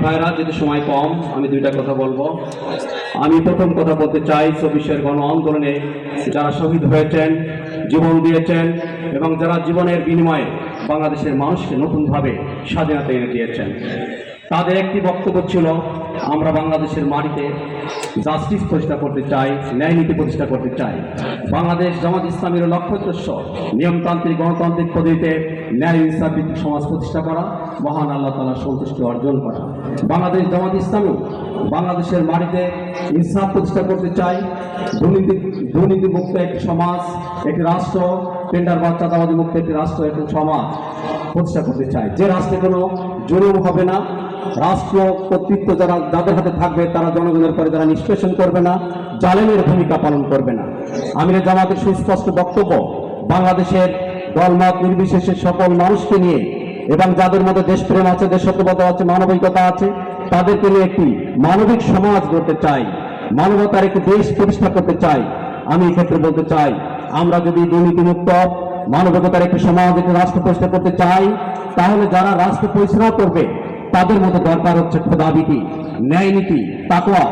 ভাইরা, যদি সময় কম, আমি দুইটা কথা বলবো। আমি প্রথম কথা বলতে চাই, 24-এর গণ আন্দোলনে যারা শহীদ হয়েছেন, জীবন দিয়েছেন এবং যারা জীবনের বিনিময়ে বাংলাদেশের মানুষকে নতুনভাবে স্বাধীনতা এনে দিয়েছেন, তাদের একটি বক্তব্য ছিল, আমরা বাংলাদেশের মাটিতে জাস্টিস প্রতিষ্ঠা করতে চাই, ন্যায় নীতি প্রতিষ্ঠা করতে চাই। বাংলাদেশ জামাত ইসলামীর লক্ষ্য উদ্দেশ্য নিয়মতান্ত্রিক গণতান্ত্রিক পদ্ধতিতে ন্যায় ইনসাফ ভিত্তিক সমাজ প্রতিষ্ঠা করা, মহান আল্লাহ তাআলার সন্তুষ্টি অর্জন করা। বাংলাদেশ জামাত ইসলামী বাংলাদেশের মাটিতে ইনসাফ প্রতিষ্ঠা করতে চাই, দুর্নীতিমুক্ত একটি সমাজ, একটি রাষ্ট্র, টেন্ডারবাজ চাঁদাবাজি মুক্ত একটি রাষ্ট্র, একটি সমাজ প্রতিষ্ঠা করতে চাই, যে রাষ্ট্রে কোনো জুলুম হবে না, রাষ্ট্র কর্তৃত্ব যাদের হাতে থাকবে তারা জনগণের পরে যারা নিষ্পেষণ করবে না, জালেমের ভূমিকা পালন করবে না। আমিরের জামাতের সুস্পষ্ট বক্তব্য, বাংলাদেশের দলমত নির্বিশেষে সকল মানুষকে নিয়ে এবং যাদের মধ্যে দেশপ্রেম আছে, দেশত্ববোধ আছে, মানবিকতা আছে, তাদেরকে নিয়ে একটি মানবিক সমাজ গড়তে চাই, মানবতার একটি দেশ প্রতিষ্ঠা করতে চাই। আমি এক্ষেত্রে বলতে চাই, আমরা যদি দুর্নীতিমুক্ত মানবিকতার একটি সমাজ, একটি রাষ্ট্র প্রতিষ্ঠা করতে চাই, তাহলে যারা রাষ্ট্র পরিচালনা করবে তাদের মধ্যে দরকার হচ্ছে খোদাভীতি, ন্যায় নীতি, তাকওয়া।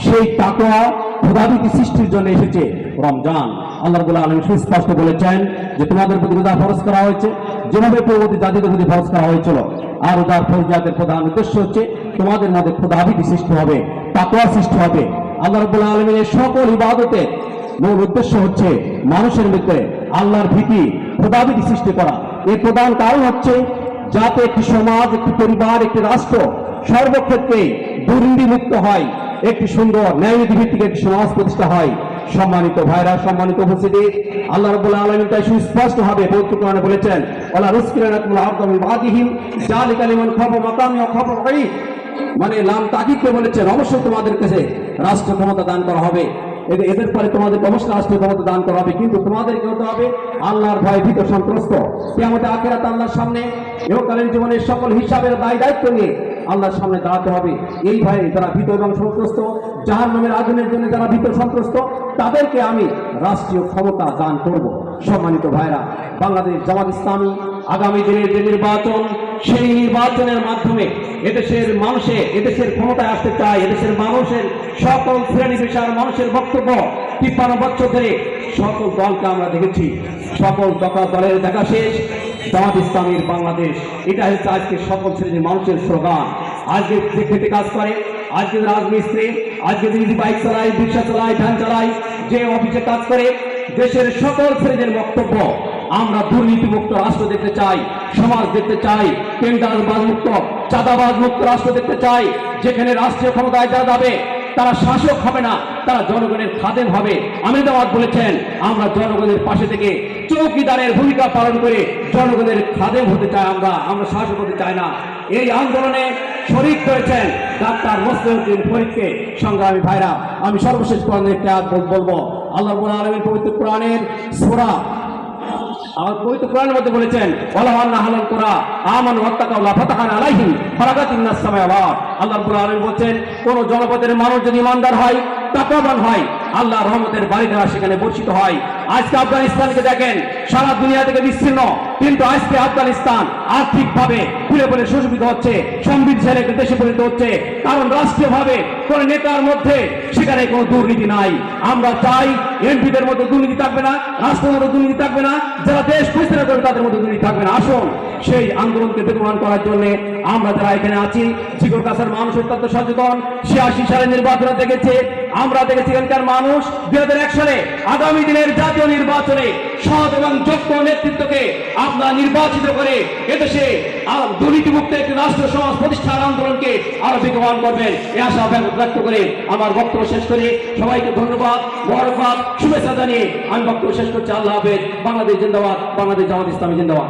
সেই তাকওয়া খোদাভীতি সৃষ্টির জন্য এসেছে রমজান। আল্লাহ রাব্বুল আলামিন সুস্পষ্ট বলেছেন যে তোমাদের প্রতি রোজা ফরজ করা হয়েছে যেভাবে পূর্ববর্তী জাতিদের প্রতি ফরজ করা হয়েছিল। আর রোজার ফরজিয়াতের প্রধান উদ্দেশ্য হচ্ছে তোমাদের মধ্যে খোদাভীতি সৃষ্টি হবে, তাকওয়া সৃষ্টি হবে। আল্লাহ রাব্বুল আলামিনের সকল ইবাদতের মূল উদ্দেশ্য হচ্ছে মানুষের মধ্যে আল্লাহর ভীতি, খোদাভীতি সৃষ্টি করা। এর প্রধান কারণ হচ্ছে যাতে একটি সমাজ, একটি পরিবার, একটি রাষ্ট্র সর্বক্ষেত্রে দুর্নীতিমুক্ত হয়, একটি সুন্দর ন্যায়নীতি ভিত্তিক একটি সমাজ প্রতিষ্ঠা হয়। সম্মানিত ভাইরা, সম্মানিত উপস্থিতি, আল্লাহ রাব্বুল আলামিন তাই সুস্পষ্টভাবে পবিত্র কোরআনে বলেছেন, ওয়ালা রুসকিনাকুল আরদা মিন বাদিহিম যালিকা লিমান খাফা মাকামি ওয়া খাফা গায়ব। মানে লাম তাকিদকে বলেছেন, অবশ্যই তোমাদের কাছে রাষ্ট্র ক্ষমতা দান করা হবে, এদের পরে তোমাদের অবশ্যই রাষ্ট্রীয় ক্ষমতা দান করা হবে, কিন্তু তোমাদেরকে হতে হবে আল্লাহর ভয় ভীত সন্ত্রস্ত। কিয়ামতে আখিরাতে আল্লাহর সামনে ইহকালীন জীবনের সকল হিসাবের দায়িত্ব নিয়ে আল্লাহর সামনে দাঁড়াতে হবে। এই ভয়ে যারা ভীত এবং সন্ত্রস্ত, জাহান্নামের আগুনের জন্য যারা ভীত সন্ত্রস্ত, তাদেরকে আমি রাষ্ট্রীয় ক্ষমতা দান করব। সম্মানিত ভাইরা, বাংলাদেশ জামাত ইসলামী আগামী দিনের যে নির্বাচন, সেই নির্বাচনের মাধ্যমে এদেশের ক্ষমতায় আসতে চায়। এদেশের মানুষের সকল শ্রেণী পেশার মানুষের বক্তব্য 53 বছর ধরে সকল দলকে আমরা দেখেছি, সকল দলের দেখা শেষ, জামাত ইসলামীর বাংলাদেশ, এটা হচ্ছে আজকে সকল শ্রেণীর মানুষের স্লোগান। আজকে যে খেতে কাজ করে, আজকে রাজমিস্ত্রি, আজকে যদি বাইক চালায়, রিক্সা চালায়, ভ্যান চালায়, যে অফিসে কাজ করে, দেশের সকল শ্রেণীর বক্তব্য, আমরা দুর্নীতিমুক্ত রাষ্ট্র দেখতে চাই, সমাজ দেখতে চাই, টেন্ডারবাজ মুক্ত, চাঁদাবাজ মুক্ত রাষ্ট্র দেখতে চাই, যেখানে রাষ্ট্রীয় ক্ষমতায় যারা যাবে তারা শাসক হবে না, তারা জনগণের খাদেম হবে। আমির জামাত বলেছেন, আমরা জনগণের পাশে থেকে চৌকিদারের ভূমিকা পালন করে জনগণের খাদেম হতে চাই, আমরা শাসক হতে চাই না। এই আন্দোলনে শরীক হয়েছেন ডাক্তার মোসলেউদ্দিন ফরিদকে। সংগ্রামী ভাইরা, আমি সর্বশেষ কোরআনের একটা আয়াত বলবো। আল্লাহ রাব্বুল আলামিন পবিত্র কোরআনের সূরা পবিত্র কোরআনের মধ্যে বলেছেন, ওয়ালাউ আন্না আহলাল কুরা আমানু ওয়াত্তাকাউ লাফাতাহনা আলাইহিম বারাকাতিন মিনাস সামাই ওয়াল আরদ। আল্লাহ রাব্বুল আলামিন বলেন, কোন জনপদের মানুষ যদি ইমানদার হয়, তাকওয়াবান হয়, আল্লাহর রহমতের বাড়িধারা সেখানে বর্ষিত হয়। আজকে আফগানিস্তানকে দেখেন, সারা দুনিয়া থেকে বিচ্ছিন্ন, কিন্তু আজকে আফগানিস্তান আর্থিকভাবে খুলে বলে সুশোভিত হচ্ছে, সমৃদ্ধশালী একটা দেশে পরিণত হচ্ছে, কারণ রাষ্ট্রীয়ভাবে কোন নেতার মধ্যে সেখানে কোনো দুর্নীতি নাই। আমরা চাই এমপিদের মধ্যে দুর্নীতি থাকবে না, রাষ্ট্রের মধ্যে দুর্নীতি থাকবে না, যারা দেশ পরিচালনা করবে তাদের মধ্যে দুর্নীতি থাকবে না। আসুন সেই আন্দোলনকে বেগবান করার জন্য আমরা যারা এখানে আছি, ঝিকর কাছার মানুষ অত্যন্ত সচেতন। 86 সালে নির্বাচনে দেখেছে, আমরা দেখেছি এখানকার মানুষ 2001 সালে আগামী দিনের জাতীয় নির্বাচনে সৎ এবং যোগ্য নেতৃত্বকে আপনারা নির্বাচিত করে এদেশে দুর্নীতিমুক্ত একটি রাষ্ট্র সমাজ প্রতিষ্ঠার আন্দোলনকে আরো বেগবান করবেন, এই আশা ব্যক্ত করে আমার বক্তব্য শেষ করে সবাইকে ধন্যবাদ, মোবারকবাদ, শুভেচ্ছা জানিয়ে আমি বক্তব্য শেষ করছি। আল্লাহ হাফেজ। বাংলাদেশ জিন্দাবাদ, বাংলাদেশ জামাত ইসলামী জিন্দাবাদ।